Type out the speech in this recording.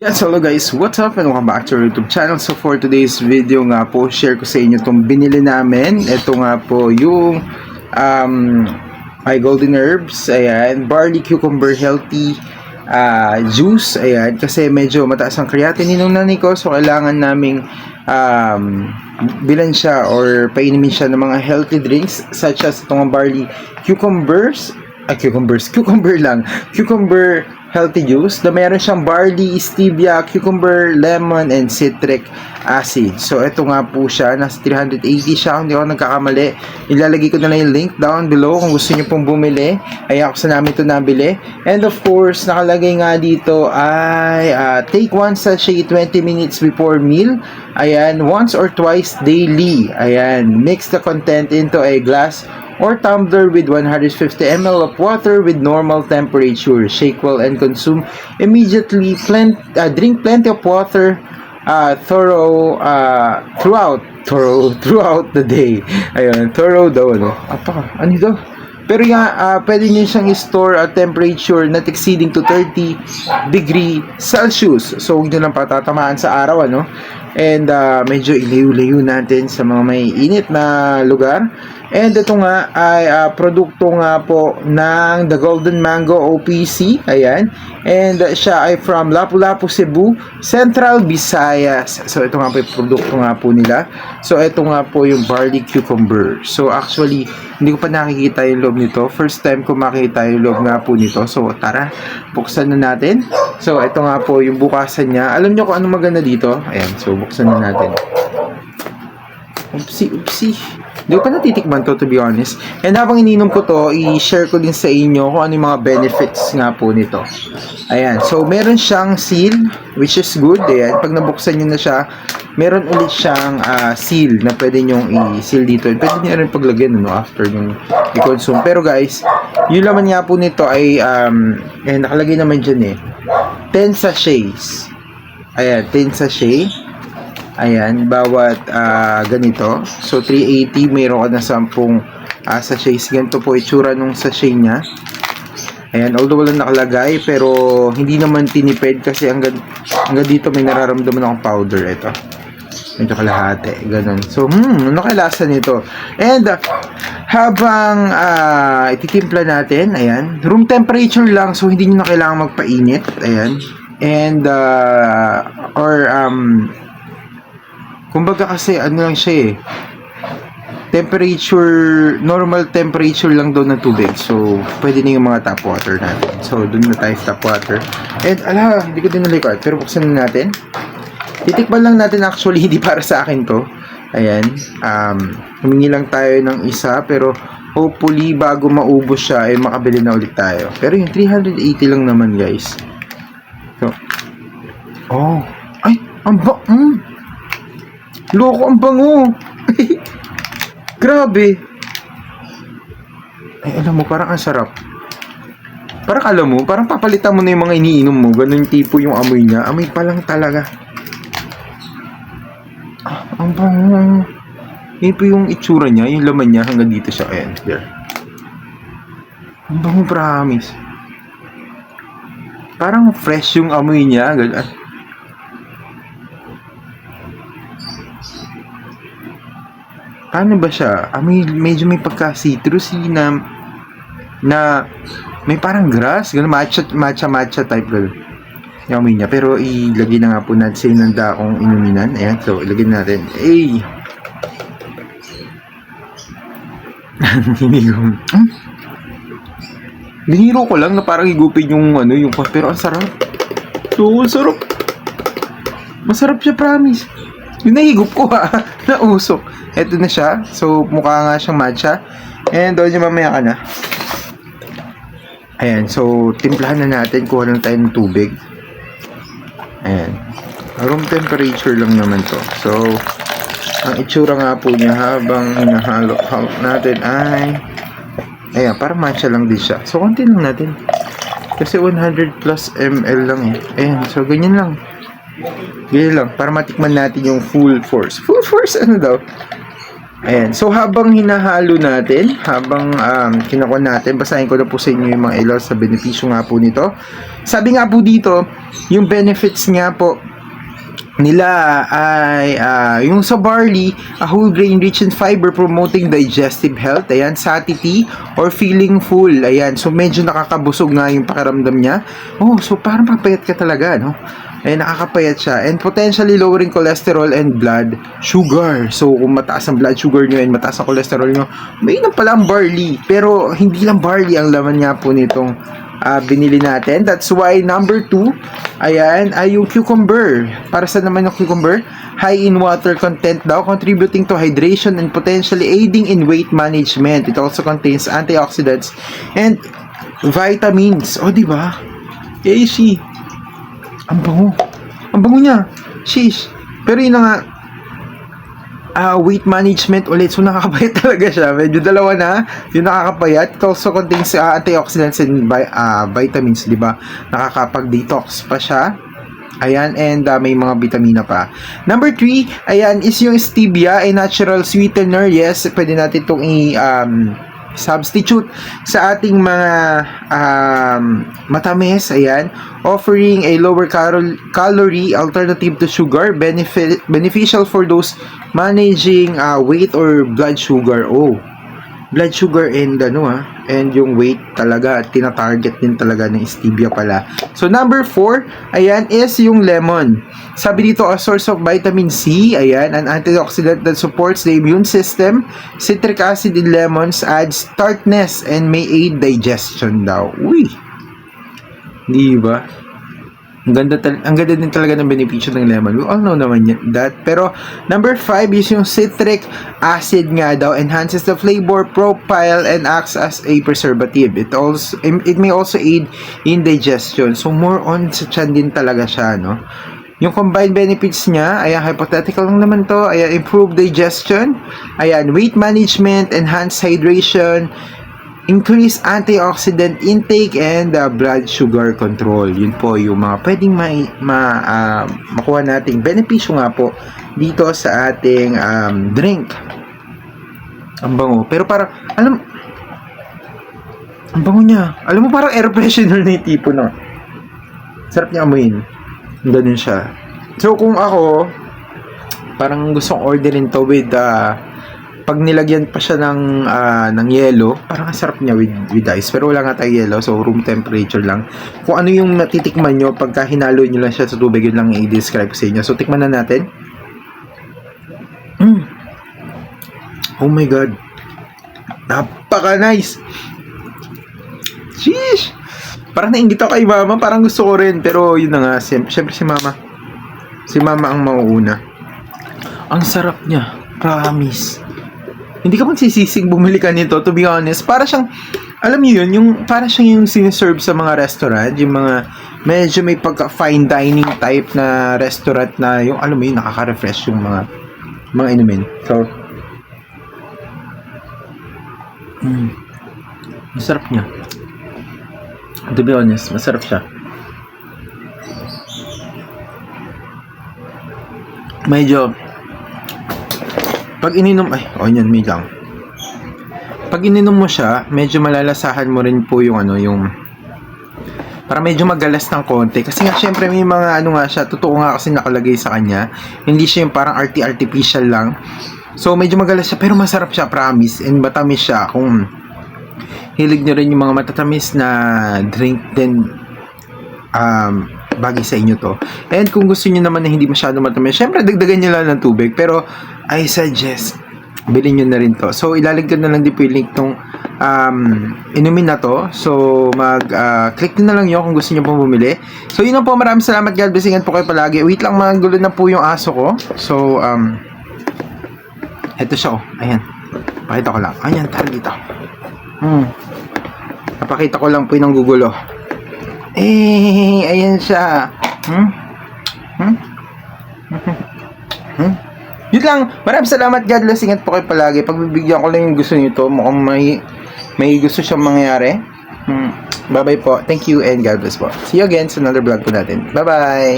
Yes, hello guys, what's up and welcome back to our YouTube channel. So for today's video nga po, share ko sa inyo itong binili namin. Ito nga po yung my golden herbs, ayan, barley cucumber healthy juice, ayan, kasi medyo mataas ang creatinine ng nanay ko, so kailangan naming bilan siya or painumin siya ng mga healthy drinks such as itong barley cucumber healthy juice na meron siyang barley, stevia, cucumber, lemon, and citric acid. So, ito nga po siya. Nasa 380 siya. Kung hindi ako nagkakamali, ilalagay ko na lang yung link down below kung gusto nyo pong bumili. Ay, ako sa namin ito nabili. And of course, nakalagay nga dito ay take one sachet 20 minutes before meal. Ayan, once or twice daily. Ayan, mix the content into a glass or tumbler with 150 ml of water with normal temperature. Shake well and consume immediately. Drink plenty of water throughout the day. Ayun, thorough daw, ano? Ano ito? Pero nga, pwede nyo siyang store at temperature not exceeding to 30 degree Celsius. So, huwag nyo lang patatamaan sa araw, ano? And medyo ilayo-layo natin sa mga may init na lugar. And ito nga ay produkto nga po ng The Golden Mango OPC. Ayan. And siya ay from Lapu-Lapu, Cebu, Central Visayas. So ito nga po yung produkto nga po nila. So ito nga po yung barley cucumber. So actually, hindi ko pa nakikita yung loob nito. First time ko makita yung loob nga po nito. So tara, buksan na natin. So ito nga po yung bukasan niya. Alam nyo kung ano maganda dito? Ayan, so buksan na natin. Oopsie. Hindi ko pa natitikman to be honest. And habang ininom ko to, i-share ko din sa inyo kung ano yung mga benefits nga po nito. Ayan. So, meron siyang seal, which is good. Ayan. Pag nabuksan nyo na siya, meron ulit siyang seal na pwede nyong i-seal dito. And pwede nyo rin paglagyan after yung i-consume. Pero guys, yung laman nga po nito ay, nakalagay naman dyan 10 sachets. Ayan, 10 sachet. Ayan, bawat ganito. So, 380, mayroon ka na 10 sachets. Ganito po itsura nung sachet niya. Ayan, although walang nakalagay, pero hindi naman tinipid kasi hanggang dito may nararamdaman akong powder. Ito. Medyo kalahati. Ganun. So, ano kaya lasa nito? And, habang ititimpla natin, ayan, room temperature lang, so hindi nyo na kailangan magpainit. Ayan. And, kumbaga kasi ano lang siya temperature, normal temperature lang daw ng tubig. So, pwede na yung mga tap water natin. So, dun na tayo sa tap water. And, hindi ko din nalikot. Pero buksan na natin. Titikman lang natin actually, hindi para sa akin to. Ayan. Humingi lang tayo ng isa. Pero, hopefully, bago maubos siya, ay makabili na ulit tayo. Pero yung 380 lang naman, guys. So, loko, ang bango. Grabe. Ay, alam mo, parang ang sarap. Parang alam mo, parang papalitan mo na yung mga iniinom mo. Ganun yung tipo yung amoy niya. Amoy pa lang talaga. Ang bango. Yun po yung itsura niya, yung laman niya hanggang dito siya. Ayan, there. Ang bango, promise. Parang fresh yung amoy niya. Ganun. Paano ba siya? Medyo may pagka-citrusy na may parang grass, gano'n, matcha type gano'n. Yung amoy niya. Pero ilagay na nga po natin sa inanda akong inuminan. Ayan, so ilagay natin. Biniro ko lang na parang igupin yung pero ang sarap. So, sarap. Masarap siya, promise. Yung nahigup ko nausok. Ito na siya. So, mukha nga siyang matcha. And doon yung mamaya ka na. Ayan. So, timplahan na natin. Kuha lang tayo ng tubig. Ayan. Room temperature lang naman to. So, ang itsura nga po niya habang hinahalo natin ay ayan, parang matcha lang din siya. So, konti lang natin. Kasi 100 plus ml lang Ayan. So, ganyan lang. Ganyan lang. Para matikman natin yung full force. Full force ano daw? Ayan. So, habang hinahalo natin, habang kinukuha natin, basahin ko na po sa inyo yung mga ilaw sa benepisyo nga po nito. Sabi nga po dito, yung benefits nga po nila ay yung sa barley, a whole grain rich in fiber promoting digestive health, ayan, satiety or feeling full, ayan, so medyo nakakabusog nga yung pakiramdam niya. So parang papayat ka talaga, no? Ayan, nakakapayat siya. And potentially lowering cholesterol and blood sugar. So kung mataas ang blood sugar nyo and mataas ang cholesterol nyo, may inom pala ang barley, pero hindi lang barley ang laman nga po nitong binili natin. That's why number 2, ayan, ay yung cucumber. Para sa naman yung cucumber? High in water content daw, contributing to hydration and potentially aiding in weight management. It also contains antioxidants and vitamins. Di ba? She. Ang bango. Ang bango niya. Sheesh. Pero yun na nga, weight management ulit. So, nakakapayat talaga siya. Medyo dalawa na. Yung nakakapayat. It also contains antioxidants and vitamins, di ba? Nakakapag-detox pa siya. Ayan, and may mga vitamina pa. Number 3, ayan, is yung stevia, a natural sweetener. Yes, pwede natin itong substitute sa ating mga matamis, ayan, offering a lower calorie alternative to sugar, beneficial for those managing weight or blood sugar. Blood sugar and and yung weight talaga, tina-target din talaga ng stevia pala. So number 4, ayan, is yung lemon. Sabi dito, a source of vitamin C, ayan, an antioxidant that supports the immune system. Citric acid in lemons adds tartness and may aid digestion daw. Uy, di ba? Ang ganda din talaga ng benepisyo ng lemon. We all know naman that. Pero number 5 is yung citric acid nga daw, enhances the flavor profile and acts as a preservative. It may also aid in digestion. So more on sa tiyan din talaga siya, no? Yung combined benefits niya, ayan, hypothetical lang naman to, ayan, improve digestion, ayan, weight management, enhance hydration, increase antioxidant intake, and blood sugar control. Yun po yung mga pwedeng makuha nating benepisyo nga po dito sa ating drink. Ang bango. Pero parang, ang bango niya. Alam mo, parang air freshener na yung tipo, no? Sarap niya amuin. Ganun siya. So, kung ako, parang gusto kong orderin to with pag nilagyan pa siya ng yelo, parang ang sarap niya with ice. Pero wala nga tayo yelo, so room temperature lang. Kung ano yung natitikman nyo, pagka hinalo nyo lang siya sa tubig, yun lang i-describe sa inyo. So, tikman na natin. Oh my God. Napaka-nice. Sheesh. Parang nainggit ako kay mama, parang gusto ko rin. Pero yun na nga, syempre si mama. Si mama ang mauuna. Ang sarap niya. Promise. Hindi ka magsisising bumili ka nito, to be honest. Para siyang, alam niyo yun, yung, para siyang yung siniserve sa mga restaurant, yung mga medyo may pagka fine dining type na restaurant na yung, alam mo yun, nakaka-refresh yung mga inumin. So, masarap niya. To be honest, masarap siya. Medyo, pag ininom, yan, may lang. Pag ininom mo siya, medyo malalasahan mo rin po yung yung para medyo magalas ng konti. Kasi nga, syempre, may mga nga siya, totoo nga kasi nakalagay sa kanya. Hindi siya yung parang artificial lang. So, medyo magalas siya, pero masarap siya, promise. And matamis siya. Kung hilig nyo rin yung mga matatamis na drink, then, bagay sa inyo to. And kung gusto niyo naman na hindi masyado matamis, syempre dagdagan niyo lang ng tubig, pero I suggest bilhin niyo na rin to. So ilalagay ko na lang din po yung link tong inumin na to. So click na lang niyo kung gusto niyo pong bumili. So yun na po, maraming salamat, God bless, ingat po kayo palagi. Wait lang, mga gulo na po yung aso ko. So eto siya, ayan, pakita ko lang, ayan, tara dito. Napakita ko lang po yung gugulo. Ayan siya. Yun lang. Maraming salamat, God bless. Ingat po kayo palagi. Pagbibigyan ko lang yung gusto nito. Mukhang may gusto siyang mangyari. Bye bye po. Thank you and God bless po. See you again sa another vlog po natin. Bye bye.